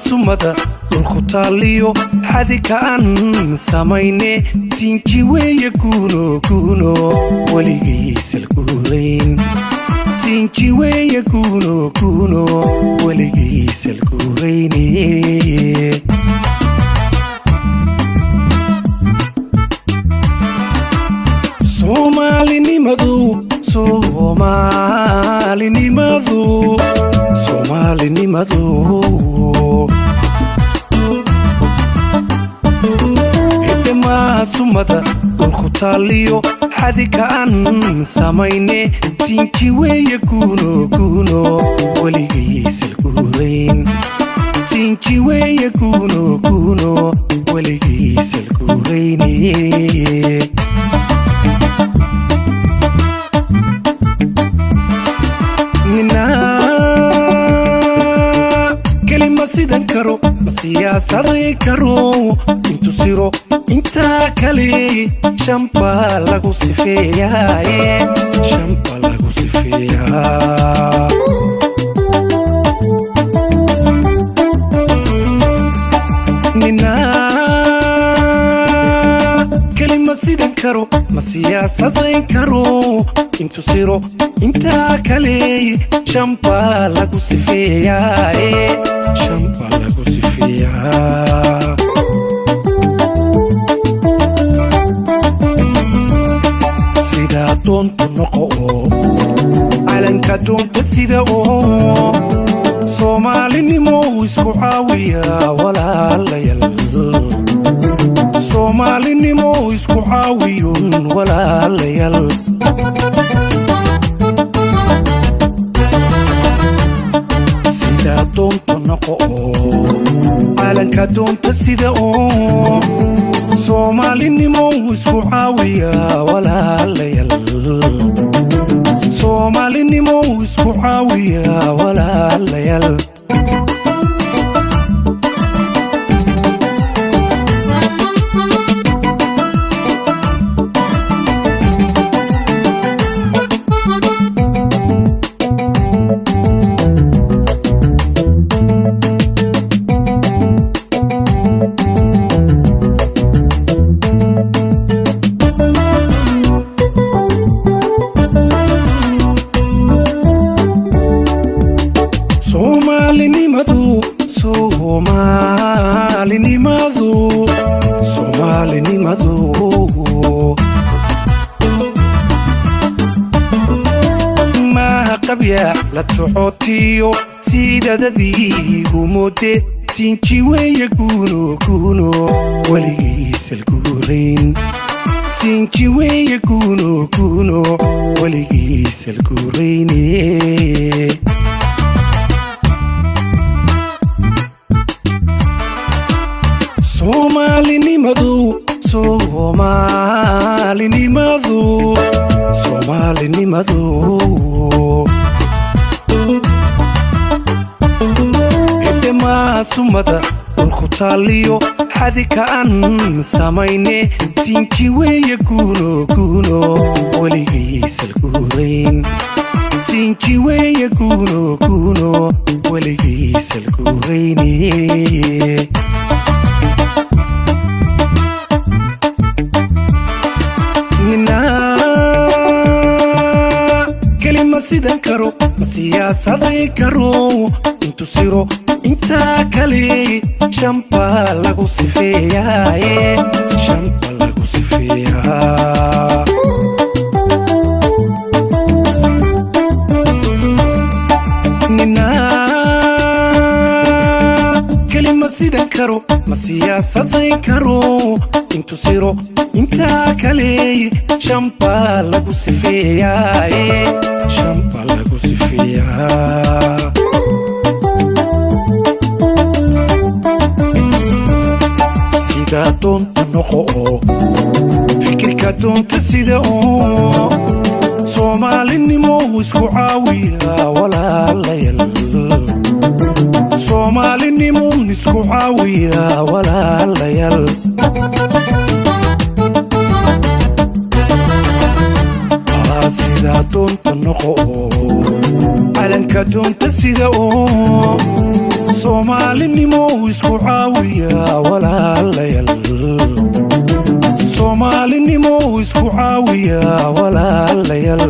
sumada dhulku taaliyo xadika aan samayne siinki weeye kuno waligiisal guurayn siinki weeye kuno waligiisal guurayne Somalinimadu Idema sumada dhulku taaliyo xadika aan samayne siinki weeye kuno waligiisal guurayn siinki weeye kuno waligiisal guurayne sidan karo masiyaasaday karo intu siro inta kale shamba lagu sifeeyaa nina kelima sidan karo masiyaasaday karo intu siro inta kale shamba lagu sifeeyaa shamba lagu sifeeyaa sida doonta noqo calanka doonta sida Soomaalinimo isku caawiya walaalayaal Soomaalinimo isku caawiyun walaalayaal doonta noqo calanka doonta sida Soomaalinimo isku caawiya walaalayaal Soomaalinimo isku caawiya walaalayaal Soomaalinimadu ma qabya la tuxotiyo sidadii gumode siinki weeye kuno waligiisal guurayn siinki weeye kuno waligiisal guurayne Soomaalinimadu Idema sumada dhulku taaliyo xadika aan samayne siinki weeye kuno waligiisal guurayn siinki weeye kuno waligiisal guurayne sidan karo masiyaasaday karo intu siro inta kale shamba lagu sifeeyaa shamba lagu sifeeyaa nina kelima sidan karo masiyaasaday karo intu siro inta kale shamba lagu sifeeyaa shamba lagu sifeeyaa sida doonta noqo fikirka doonta sida Soomaalinimo isku caawiya walaalayaal Soomaalinimo isku caawiya walaalayaal sida doonta noqo calanka doonta sida soomaalinimo isku caawiya walaalayaal soomaalinimo isku caawiya walaalayaal